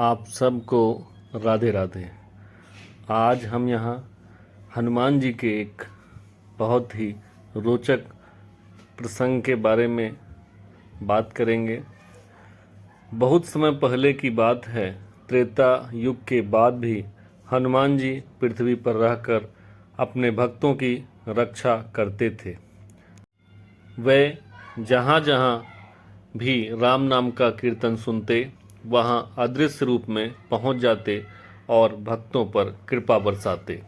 आप सबको राधे राधे। आज हम यहाँ हनुमान जी के एक बहुत ही रोचक प्रसंग के बारे में बात करेंगे। बहुत समय पहले की बात है, त्रेता युग के बाद भी हनुमान जी पृथ्वी पर रहकर अपने भक्तों की रक्षा करते थे। वे जहाँ जहाँ भी राम नाम का कीर्तन सुनते, वहाँ अदृश्य रूप में पहुँच जाते और भक्तों पर कृपा बरसाते।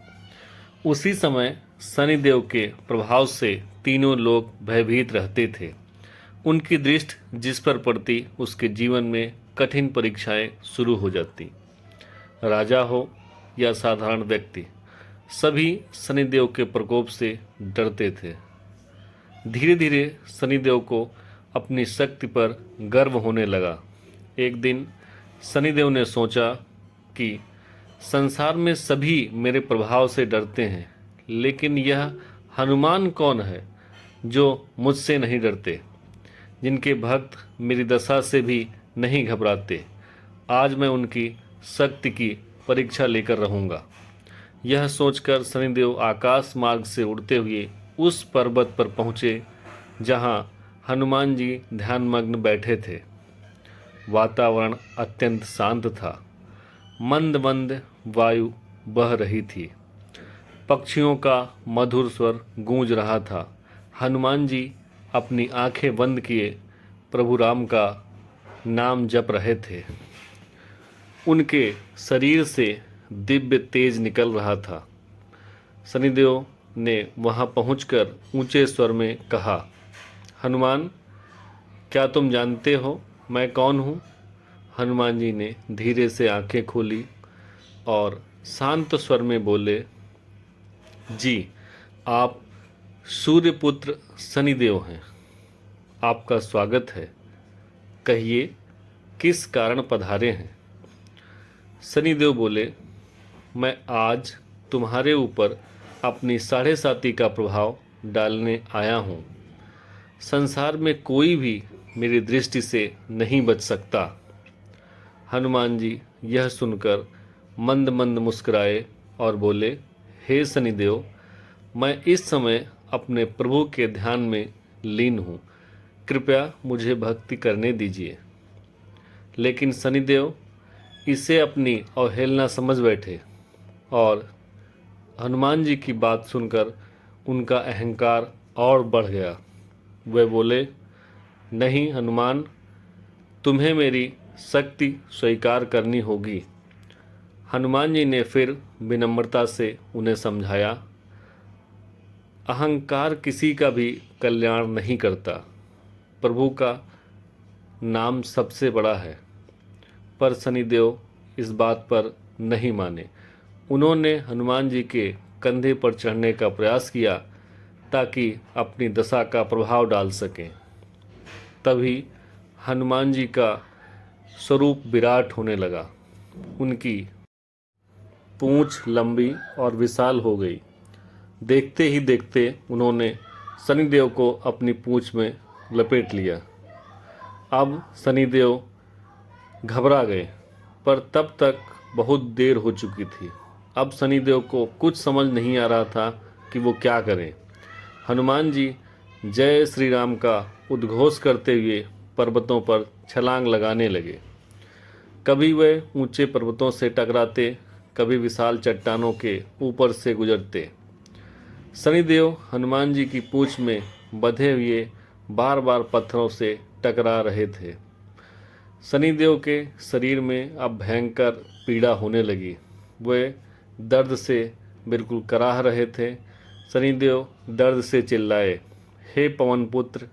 उसी समय शनिदेव के प्रभाव से तीनों लोग भयभीत रहते थे। उनकी दृष्टि जिस पर पड़ती, उसके जीवन में कठिन परीक्षाएं शुरू हो जाती। राजा हो या साधारण व्यक्ति, सभी शनिदेव के प्रकोप से डरते थे। धीरे धीरे शनिदेव को अपनी शक्ति पर गर्व होने लगा। एक दिन शनिदेव ने सोचा कि संसार में सभी मेरे प्रभाव से डरते हैं, लेकिन यह हनुमान कौन है जो मुझसे नहीं डरते, जिनके भक्त मेरी दशा से भी नहीं घबराते। आज मैं उनकी शक्ति की परीक्षा लेकर रहूँगा। यह सोचकर शनिदेव आकाश मार्ग से उड़ते हुए उस पर्वत पर पहुँचे जहाँ हनुमान जी ध्यानमग्न बैठे थे। वातावरण अत्यंत शांत था। मंद मंद वायु बह रही थी। पक्षियों का मधुर स्वर गूंज रहा था। हनुमान जी अपनी आंखें बंद किए प्रभु राम का नाम जप रहे थे। उनके शरीर से दिव्य तेज निकल रहा था। शनिदेव ने वहां पहुंचकर ऊंचे स्वर में कहा, हनुमान, क्या तुम जानते हो मैं कौन हूँ? हनुमान जी ने धीरे से आंखें खोली और शांत स्वर में बोले, जी, आप सूर्यपुत्र शनिदेव हैं। आपका स्वागत है। कहिए, किस कारण पधारे हैं? शनिदेव बोले, मैं आज तुम्हारे ऊपर अपनी 7.5 का प्रभाव डालने आया हूँ। संसार में कोई भी मेरी दृष्टि से नहीं बच सकता। हनुमान जी यह सुनकर मंद मंद मुस्कुराए और बोले, हे शनिदेव, मैं इस समय अपने प्रभु के ध्यान में लीन हूँ। कृपया मुझे भक्ति करने दीजिए। लेकिन शनिदेव इसे अपनी अवहेलना समझ बैठे और हनुमान जी की बात सुनकर उनका अहंकार और बढ़ गया। वे बोले, नहीं हनुमान, तुम्हें मेरी शक्ति स्वीकार करनी होगी। हनुमान जी ने फिर विनम्रता से उन्हें समझाया, अहंकार किसी का भी कल्याण नहीं करता। प्रभु का नाम सबसे बड़ा है। पर शनिदेव इस बात पर नहीं माने। उन्होंने हनुमान जी के कंधे पर चढ़ने का प्रयास किया ताकि अपनी दशा का प्रभाव डाल सकें। तभी हनुमान जी का स्वरूप विराट होने लगा। उनकी पूंछ लंबी और विशाल हो गई। देखते ही देखते उन्होंने शनिदेव को अपनी पूंछ में लपेट लिया। अब शनिदेव घबरा गए, पर तब तक बहुत देर हो चुकी थी। अब शनिदेव को कुछ समझ नहीं आ रहा था कि वो क्या करें। हनुमान जी जय श्री राम का उद्घोष करते हुए पर्वतों पर छलांग लगाने लगे। कभी वे ऊंचे पर्वतों से टकराते, कभी विशाल चट्टानों के ऊपर से गुजरते। शनिदेव हनुमान जी की पूंछ में बंधे हुए बार बार पत्थरों से टकरा रहे थे। शनिदेव के शरीर में अब भयंकर पीड़ा होने लगी। वे दर्द से बिल्कुल कराह रहे थे। शनिदेव दर्द से चिल्लाए, हे पवन पुत्र,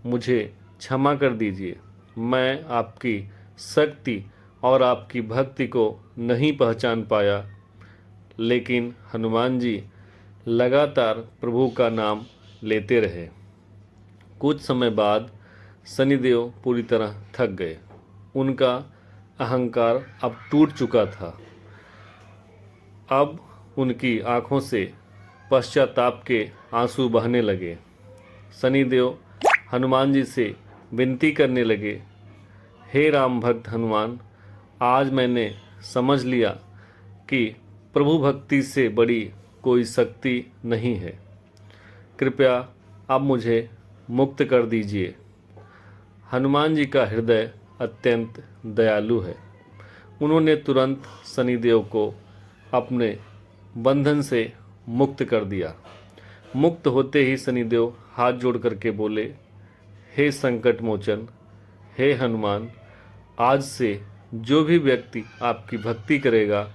मुझे क्षमा कर दीजिए। मैं आपकी शक्ति और आपकी भक्ति को नहीं पहचान पाया। लेकिन हनुमान जी लगातार प्रभु का नाम लेते रहे। कुछ समय बाद शनिदेव पूरी तरह थक गए। उनका अहंकार अब टूट चुका था। अब उनकी आंखों से पश्चाताप के आंसू बहने लगे। शनिदेव हनुमान जी से विनती करने लगे, हे राम भक्त हनुमान, आज मैंने समझ लिया कि प्रभु भक्ति से बड़ी कोई शक्ति नहीं है। कृपया अब मुझे मुक्त कर दीजिए। हनुमान जी का हृदय अत्यंत दयालु है। उन्होंने तुरंत शनिदेव को अपने बंधन से मुक्त कर दिया। मुक्त होते ही शनिदेव हाथ जोड़ करके बोले, हे संकट मोचन, हे हनुमान, आज से जो भी व्यक्ति आपकी भक्ति करेगा,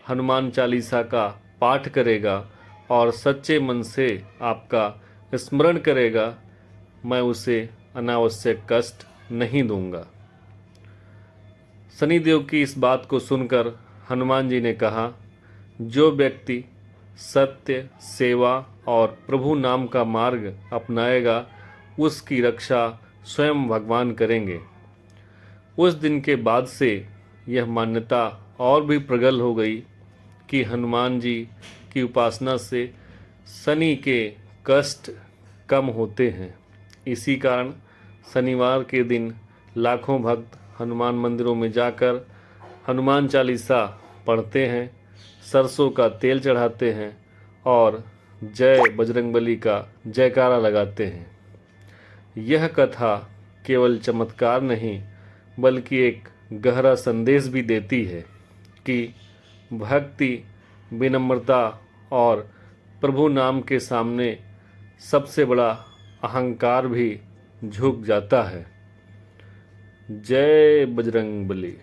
हनुमान चालीसा का पाठ करेगा और सच्चे मन से आपका स्मरण करेगा, मैं उसे अनावश्यक कष्ट नहीं दूंगा। शनिदेव की इस बात को सुनकर हनुमान जी ने कहा, जो व्यक्ति सत्य, सेवा और प्रभु नाम का मार्ग अपनाएगा, उसकी रक्षा स्वयं भगवान करेंगे। उस दिन के बाद से यह मान्यता और भी प्रगल हो गई कि हनुमान जी की उपासना से शनि के कष्ट कम होते हैं। इसी कारण शनिवार के दिन लाखों भक्त हनुमान मंदिरों में जाकर हनुमान चालीसा पढ़ते हैं, सरसों का तेल चढ़ाते हैं और जय बजरंगबली का जयकारा लगाते हैं। यह कथा केवल चमत्कार नहीं बल्कि एक गहरा संदेश भी देती है कि भक्ति, विनम्रता और प्रभु नाम के सामने सबसे बड़ा अहंकार भी झुक जाता है। जय बजरंगबली।